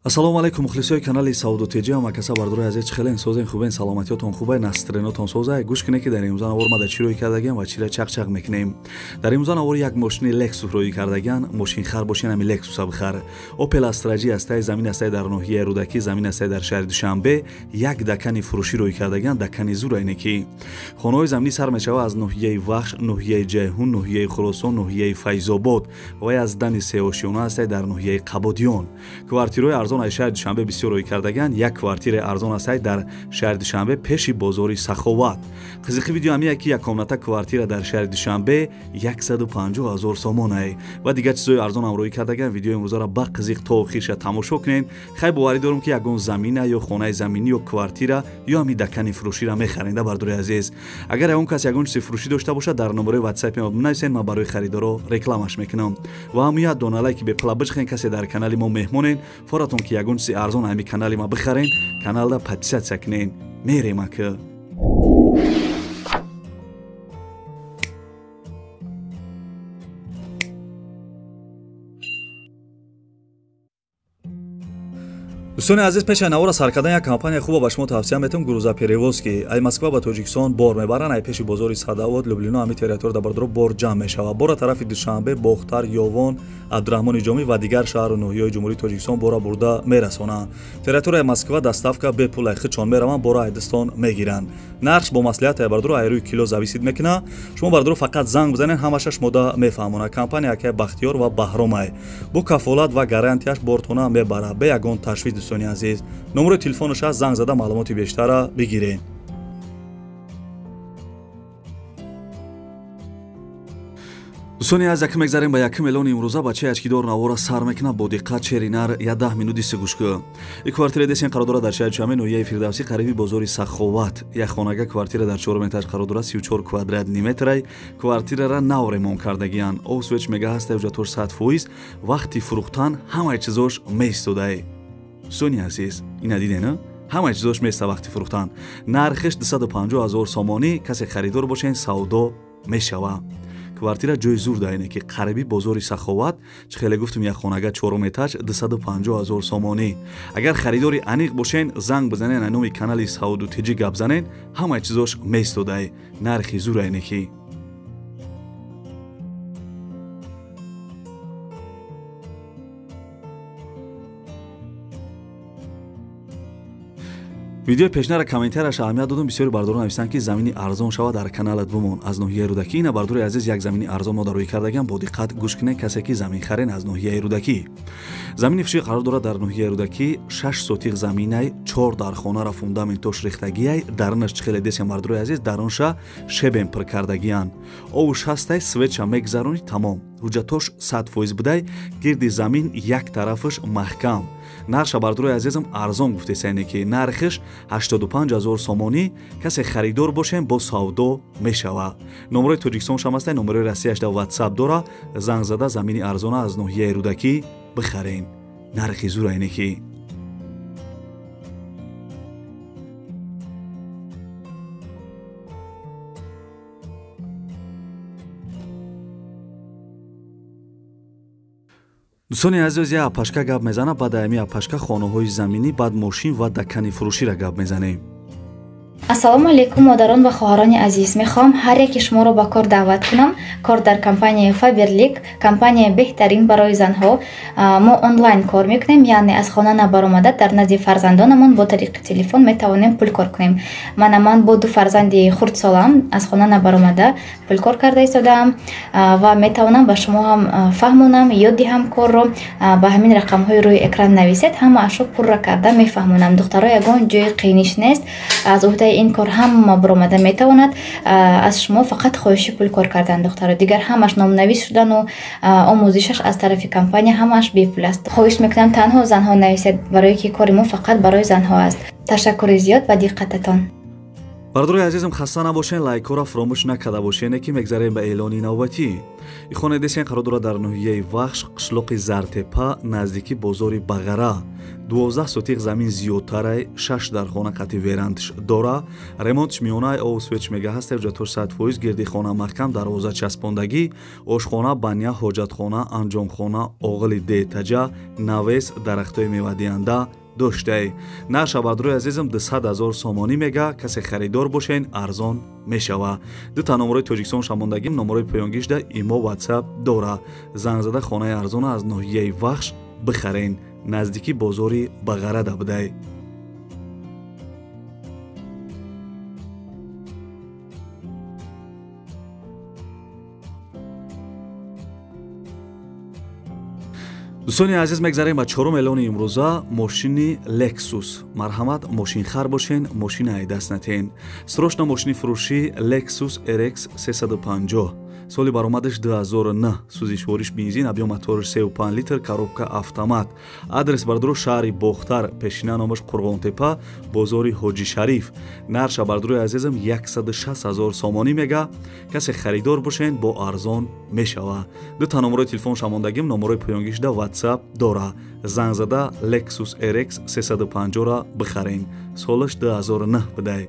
ассалому алайкум мухлисои канали Сауду Теҷи амакаса бардурои азиз чхелен созен хубен саломатиётон хубай настренотон созай гӯш кине ки дар имрӯза навор ма дар чӣ рӯй кардагиам ва чира чақ-чақ мекунем. Дар имрӯза навор як мошини Lexus рӯй кардагиан. Мошинхар бошен ами Lexus бихар. Opel Astra-ҷи астаи замин астаи дар ноҳияи Рӯдакӣ замин астаи дар шаҳри Душанбе як дакани фурӯшӣ рӯй кардагиан. Дакани зур айне ки хонаҳои заминӣ сар мешава аз ноҳияи Вахш, ноҳияи Ҷайҳун, ноҳияи Хуросон, ноҳияи Файзобод ва аз дани Сеошиёна астаи дар ноҳияи Қабодиён. Квартирои арзон аз шаҳри Душанбе бисёр рӯй кардагиан. Як квартира арзон астаи дар шаҳри Душанбе пеши бозори Саховат. Қизиқи видео амия ки як комната квартира дар шаҳри Душанбе 150 000 сомон ай ва дигар чизои арзон ам рӯй кардагиан. Видеои имрӯзаро ба қизиқ то охирша тамошо кунед. Хай боварӣ дорам ки ягон замина ё хонаи заминӣ ё квартира ё ами дакани фурӯширо мехаренда бардурои азиз. Агар ягон кас ягон чизи фурӯшӣ дошта бошад дар номерои WhatsApp ма бинависед, ман барои харидоро рекламаш мекунам. Ва ҳамия доналай ки бепла бичхен касе дар канали мо меҳмонен форатон ки ягон чизи арзон ами канали ма бихарен, каналда подписатсия кунен. Мерем ака. дӯстони азиз, пеши навора сар кардани як компания хуба ба шумо тавсия метавам. Грузоперевозки ай Москва ба Тоҷикистон бор мебаранд. ай пеши бозори Садовод, Люблино ами территорияда бардуро бор ҷамъ мешава. Бора тарафи Душанбе, Бохтар, Ёвон, Абдурахмони Ҷомӣ ва дигар шаҳру ноҳияҳои Ҷумҳурии Тоҷикистон бора бурда мерасонанд. Территорияи Москва доставка бепул ай хичон мераванд, бора ай Дистон мегиранд. Нарх бо маслиҳат ай бардуро ай рӯи кило зависид мекуна. Шумо бардуро фақат занг бизанед, ҳамаша шумода мефаҳмонад. Компания якай Бахтиёр ва Баҳром ай. Бо кафолат ва гарантияш бортона мебарад бе ягон ташвиш. дӯстони азиз, номерои телефонаш аст, занг зада маълумоти бештара бигиред. дӯстони аз якм мегзарем ба якм эълони имрӯза ба чӣ ачкидор навора сар мекуна. бо диққат черинар я 10 минути сигӯшкӯ. И квартира десен қарор дорад дар шаҳри Душанбе, ноҳияи Фирдавсӣ, қариби бозори Саховат. Як хонага квартира дар 4 этаж қарор дорад, 34 квадратни метрай. Квартирара нав ремонт кардагиан. Освеч мега ҳастай ҳуҷҷатош 100%. вақти фурӯхтан ҳамаи чизош меистодай. дӯстони азиз, ина дидена? ҳамаи чизош меиста вақти фурӯхтан. Нархиш 250 000 сомонӣ. касе харидор бошен савдо мешава. квартира ҷои зур дайне ки қариби бозори Саховат. чӣ хеле гуфтум як хонага 4 этаж 250 000 сомонӣ. агар харидори аниқ бошен, занг бизанен, ай номи канали Сауду Теҷи гап занен, ҳамаи чизош меистодай. нархи зур айне ки видеои пешнара комментарияш аҳамият додум. бисёри бардорон нависанд ки замини арзон шава дар каналат бумон. аз ноҳияи Рӯдакӣ ина бардурои азиз як замини арзон мо дар рӯй кардагиам. бо диққат гӯш кунед касе ки замин харен аз ноҳияи Рӯдакӣ. замини фишӣ қарор дорад дар ноҳияи Рӯдакӣ. 6 сотиқ заминай, 4 дар хонара фундаментош рехтагиай. дарунаш чӣ хеле десем бардурои азиз, дарунша шебем пир кардагиан. овуш ҳастай, светша мегзарони тамом. ҳуҷҷатош 100% будай. гирди замин як тарафаш маҳкам. нарша бардурои азизам арзон гуфтесайне ки нархиш 85 000 сомонӣ. касе харидор бошен бо савдо мешава. номерои Тоҷикистон шамастай, номерои Россияшда WhatsApp дора. занг зада замини арзона аз ноҳияи Рӯдакӣ бихарен. нархи зур айне ки дӯстони азиз, я апашка гап мезанам. баъд ами апашка хонаҳои заминӣ, баъд мошин ва дакани фурӯширо гап мезанем. ассалому алайкум модарон ва хоҳарони азиз. мехоҳам ҳар яке шуморо ба кор даъват кунам. кор дар компанияи Faberlic, компания беҳтарин барои занҳо. мо онлайн кор мекунем, яъне аз хона набаромада дар назди фарзандонамон бо тариқи телефон метавонем пулкор кунем. ман бо 2 фарзанди хурдсолам аз хона набаромада пулкор карда истодаам ва метавонам ба шумо ҳам фаҳмонам, ёд диҳам корро. ба ҳамин рақамҳои рӯи экран нависед, ҳамаашро пурра карда мефаҳмонам. духтаро ягон ҷои қииниш нест. аз уҳдаи ин кор ҳама баромада метавонад. аз шумо фақат хоҳиши пул кор кардан духтаро. дигар ҳамаш номнавис шудану омӯзишаш аз тарафи компания ҳамаш бепул аст. хоҳиш мекунам танҳо занҳо нависед, барое ки кори мо фақат барои занҳо аст. ташаккури зиёд ва диққататон. бардорои азизам, хаста набошен, лайкҳоро фаромӯш накарда бошен, ки мегзарем ба эълони навбатӣ. ихоне десен қарор дорад дар ноҳияи вахш, қишлоқи Зартепа, наздики бозори Бағара. 12 сотиқ замин зиёдтарай, 6 дар хона қати верандш дора. ремонтш миёнаи ову свеч мега ҳастев 100% гирди хона маҳкам дарвоза часпондагӣ, ошхона, баня, ҳоҷатхона, анҷомхона, оғили детаҷа, навес, дарахтои мевадиҳанда доштаи. нарша бардорои азизам 200 000 сомонӣ мега, касе харидор бошен арзон мешава. дута номарои Тоҷикистон шамондагӣ, номарои поёнгишда имо WhatsApp дора. зангзада хонаи арзона аз ноҳияи вахш бихарен, наздики бозори Бағара дабудай. дӯстони азиз, мегзарем ба чорум эълони имрӯза. мошини Lexus. марҳамат, мошинхар бошен, мошина айдаст натен. срочна мошини фурӯшӣ Lexus RX 350. соли баромадаш 2009. сӯзишвориш бензин, объем моториш 3,5 литр, коробка автомат. адрес бардоро шаҳри Бохтар, пешина номаш Қурғонтепа, бозори Ҳоҷи Шариф. нарша бардорои азизам 160 000 сомонӣ мега, касе харидор бошен бо арзон мешава. дута номарои телефон шамондагим, номарои поёнгишда WhatsApp дора. зангзада Lexus RX 350-ра бихарен. солаш 2009 будай.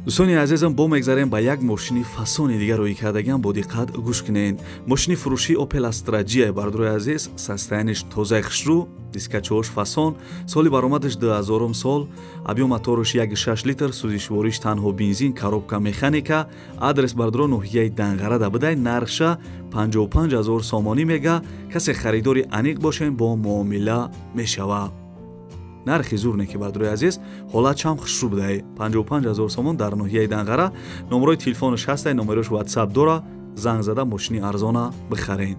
дӯстони азизам, бо мегзарем ба як мошини фасони дигар рӯй кардагиам. бо диққат гӯш кунен. мошини фурӯшии Opel Astra бардорои азиз, состояниш тозаи хушрӯ, дискачаҳош фасон, соли баромадаш 2000 сол, объем моториш 1,6 литр, сӯзишвориш танҳо бензин, коробка механика. адрес бардоро ноҳияи Данғарада будай. нарша 55 000 сомонӣ мега, касе харидори аниқ бошен бо муомила мешава. нархи зур не ки бардорои азиз, ҳолатшам хушрӯ будай. 55 000 сомон дар ноҳияи Данғара. номарои телефонаш ҳастай, номарош WhatsApp дора. занг зада мошини арзона бихарен.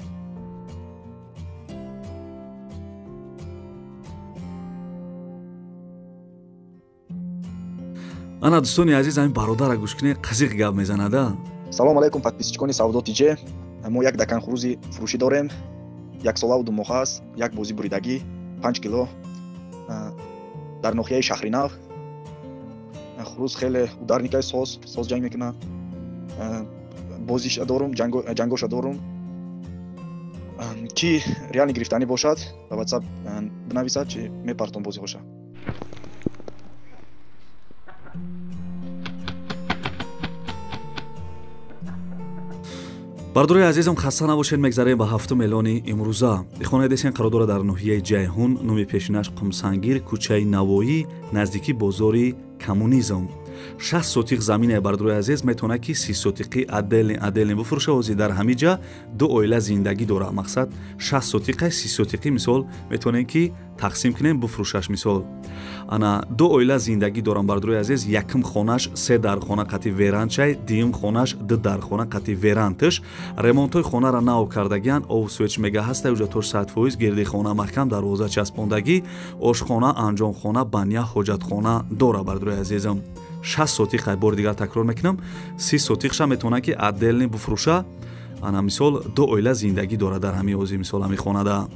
ана дӯстони азиз, ҳамин бародара гӯш кунед, қазиқ гап мезанада. салом алейкум подписчикони Савдо TJ. мо як дакан хурӯзи фурӯшӣ дорем. 1 солаву 2 моҳ аст, як бози буридагӣ 5 кило дар ноҳияи Шаҳринав. хурӯз хеле ударникаи соз ҷанг мекунад. бозиша дорум, ҷангоша дорум. ки реални гирифтанӣ бошад, ба WhatsApp бинависад, чи мепартон бозиҳоша. бардорои азизам, хаста набошед, мегзарем ба ҳафтум эълони имрӯза. ихонаи десен қарор дорад дар ноҳияи Ҷайҳун, номи пешинаш Қумсангир, кӯчаи Навоӣ, наздики бозори Коммунизм. 60 сотиқ замине бардорои азиз, метавона ки 30 сотиқи аделин бифурӯша. ҳозир дар ҳамин ҷа ду оила зиндагӣ дора. мақсад 60 сотиқа 30 сотиқи мисол метавонем ки тақсим кунем бифурӯшаш. мисол ана ду оила зиндагӣ дорам бардорои азиз. якум хонаш 3 дархона қати верандшай, дуюм хонаш 2 дархона қати верандташ. ремонтҳои хонара нав кардагиан. ов свеч мега ҳастай 100% гирди хона маҳкам, дарвоза часпондагӣ, ошхона, анҷомхона, баня, ҳоҷатхона дора бардорои азизам. 60 сотиқа, бори дигар такрор мекунам, 30 сотиқша метавона ки аделни бифурӯша. ана мисол ду оила зиндагӣ дора дар ҳамин ҳозир, мисол ҳамин хонада.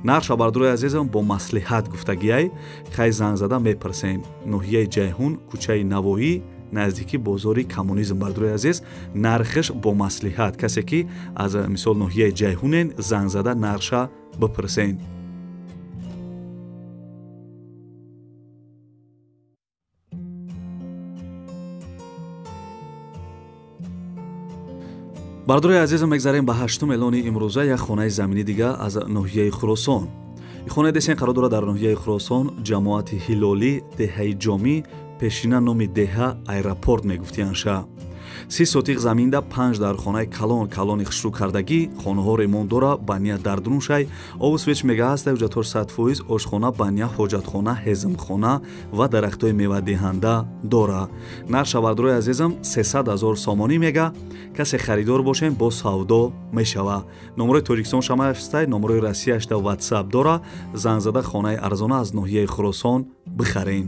нарша бардорои азизам, бо маслиҳат гуфтагиай, хай занг зада мепарсем. ноҳияи Ҷайҳун, кӯчаи Навоӣ, наздики бозори Коммунизм бардорои азиз. нархиш бо маслиҳат. касе ки аз мисол ноҳияи Ҷайҳунен, занг зада нарша бипарсен. бардорои азизам, мегзарем ба ҳаштум эълони имрӯза. як хонаи заминӣ дига аз ноҳияи Хуросон. ихонаи десен қарор дорад дар ноҳияи Хуросон, ҷамоати ҳилолӣ, деҳаи ҷомӣ, пешина номи деҳа аэропорт мегуфтиянша. 30 сотиқ заминда 5 дар хонаи калони хушрӯ кардагӣ. хонаҳо ремонт дора. баня дардруншай, ову свеч мега ҳастай 100% ошхона, баня, ҳоҷатхона, ҳезмхона ва дарахтои мевадиҳанда дора. нарша бардорои азизам 300 000 сомонӣ мега, касе харидор бошен бо савдо мешава. номарои Тоҷикистон шамаастай, номарои Россияашда WhatsApp дора. занг зада хонаи арзона аз ноҳияи Хуросон бихарен.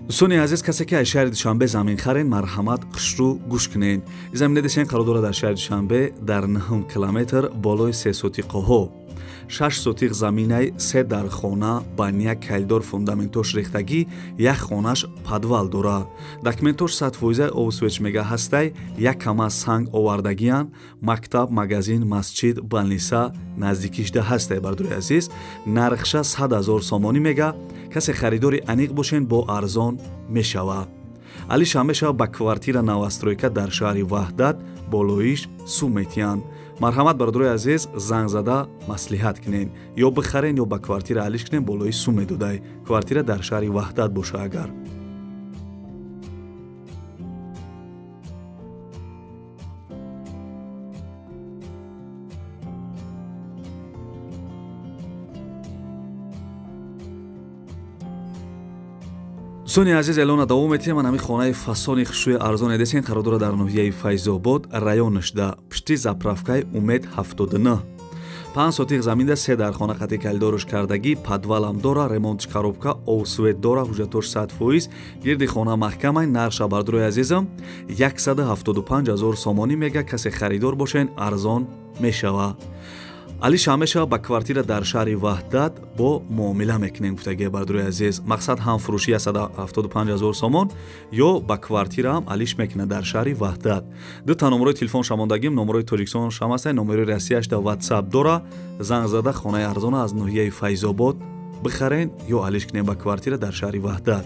دوستانی عزیز، کسی که از شهر دوشنبه زمین خرین مرحمت قشرو گوش کنین. زمینه دستین قرار داره در شهر دوشنبه در 9 کیلومتر بالای 3 سوتیق ها 6 سوتیق زمینه 3 در خانه بان یک کلدار فوندامنتوش ریختگی یک خانهش پدوال داره. دکمنتوش 100% اوسویچ میگه هسته یک کما سنگ آوردگیان مکتب مگزین مسجد بلنیسا نزدیکیش ده هسته. بردوی عزیز نرخش 100,000 سامانی میگه. کسی خریداری انیق باشین با ارزان میشوه. علی شامشا با کوارتیر نوسترویکا در شهر وحدت بالویش سومیتیان. مرحمت بردوی عزیز زنگ زده مصلحت کنین یا بخرین یا با کوارتیر علیش کنین بالوی سومی دودای. کوارتیر در شهر وحدت باشه. اگر دوستانی عزیز اعلان دوام میتیم. من همی خانه فسانی خشوی ارزان دستین قرار داره در ناحیه فیض‌آباد رایونش ده پشتی زاправکای امید 79 5 سوتیق زمین ده 3 در خانه قطعی کلدارش کردگی پدوالم داره ремонтش коробка اوسوید داره حجتش 100% گردی خانه محکمه. نرخش بردروی عزیزم 175,000 سامانی میگه. کسی خریدار باشین ارزان میشوه. علی شامشا با کوارتیر در شهر وحدت با معامله میکنین. گفتگی بردروی عزیز مقصد هم فروشی 175,000 سامان یا با کوارتیر هم علیش میکنه در شهر وحدت. دو تا نمره تلفن شماندگیم نمره تاجیکستان شماسه نمره رسیاش در واتساپ داره. زنگ زده خانه ارزان از ناحیه فیض‌آباد بخرین یا علیش کنین با کوارتیر در شهر وحدت.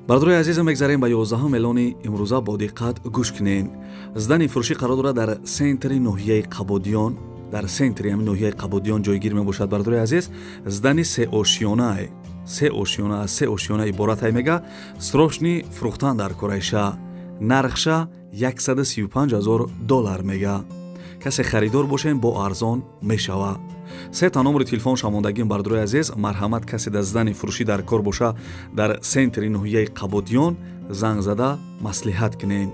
بردروی عزیزم میگذاریم به 11 اعلان امروزه با دقت گوش کنین. زدن فروشی قرار داره در سنتر ناحیه قبادیان. در سنتر همین ناحیه قبادیان جایگیر می باشد. بردروی عزیز زدن 3 آشیانه از 3 آشیانه عبارت میگه. سروشنی فروختن در کرایشه نرخش $135,000 میگه. کسی خریدار باشین با ارزان میشوه. 3 تا نمره تلفن شماندگیم بردروی عزیز مرحمت کسی در زدن فروشی در کار باشه در سنتر ناحیه قبادیان زنگ زده مصلحت کنین.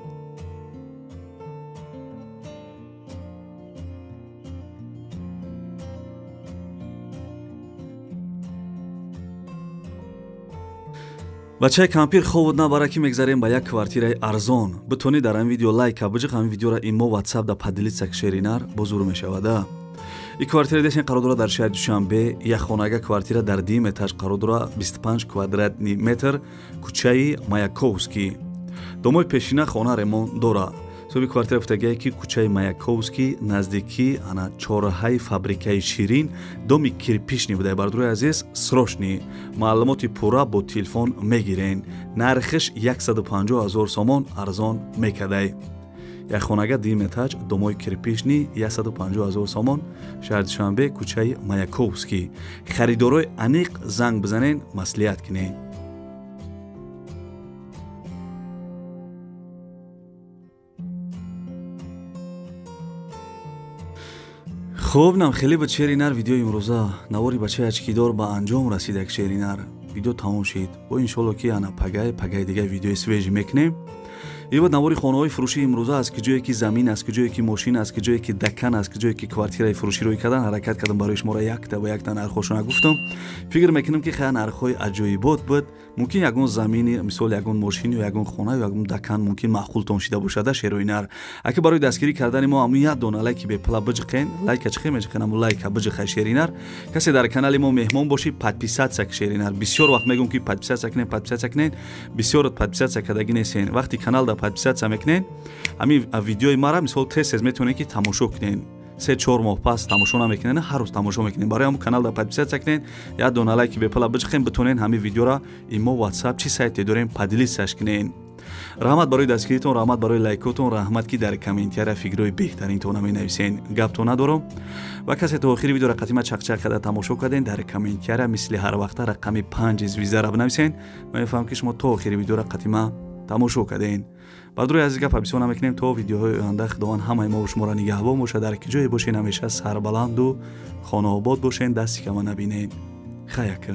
بچه کمپیر خوب نباره که میگذاریم به یک کوارتیر ارزان. بتونی در این ویدیو لایک بجه همین ویدیو را ایمو واتساپ در پدلیت سک شیرینر بزرگ میشوده. این کوارتیر داشتین قرار داره در شهر دوشنبه. یک خانگاه کوارتیر در 2 اتاج قرار داره 25 کوادرات متر کوچه مایاکووسکی. دومای پیشینه خانه ремонт داره. صوبی کوارتیر افتگی که کوچه مایاکووسکی نزدیکی انا چهارراه فابریکای شیرین دومی کیرپیشنی بوده. بردروی عزیز سروشنی معلومات پورا با تلفن میگیرین. نرخش 150,000 سامان ارزان میکده. یک خانگاه 2 اتاج دومای کیرپیشنی 150,000 سامان شهر دوشنبه کوچه مایاکووسکی. خریدارای انیق زنگ بزنین مصلحت کنین. خوب نم خیلی به شیرینر ویدیو امروزه نواری بچه اچکیدار با انجام رسید. یک شیرینر ویدیو تمام شد و انشالله که انا پگای دیگه ویدیو سویج میکنیم. این بود نواری خانه های فروشی امروزه از کجایی که زمین است کجایی که ماشین است کجایی که دکان است کجایی که کوارتیر فروشی روی کردن حرکت کردم برای شما را یک تا نرخش نگفتم. فکر میکنم که خیلی نرخ‌های عجیبی بود. ممکن یگون زمینی مثال یگون ماشین یا یگون خانه یا یگون دکان ممکن معقول تون شده باشه شیرینر. اگه برای دستگیری کردن ما هم یک دونه لایک به پلا بجقین لایک چخه میجقینم لایک بجخ شیرینر. کسی در کانال ما مهمان باشی پادپیسات سک شیرینر. بسیار وقت میگم که پادپیسات سکنین بسیار پادپیسات سکدگی نیستین. وقتی کانال دا پادپیسات میکنین همین ویدیوی ما را مثال تست میتونین که تماشا کنین. 3-4 ماه پس تماشا نمیکنین هر روز تماشا میکنین. برای همون کانال دا پادپیسات سکنین یا دونه لایک به پلا بجخین بتونین همین ویدیو را ایمو واتساپ چی سایت داریم پدلیت سرچ کنین. رحمت برای دستگیریتون رحمت برای لایکاتون رحمت که در کامنت فکرای بهترین تو نمی نویسین. گپ تو ندارم و کسی تا آخر ویدیو را قدیما چق کرده تماشا کردین در کامنت مثل هر وقت رقم 5 ویزا را بنویسین. من میفهمم که شما تا آخر ویدیو را قدیما تماشا کردین. بعد روی عزیز گپ بسیار نمیکنیم تا ویدیوهای آینده خداوند همه ما و شما را نگهبان باشه. در کی جای باشین همیشه سربلند و خانه آباد باشین. دستی که ما نبینین. خیاکه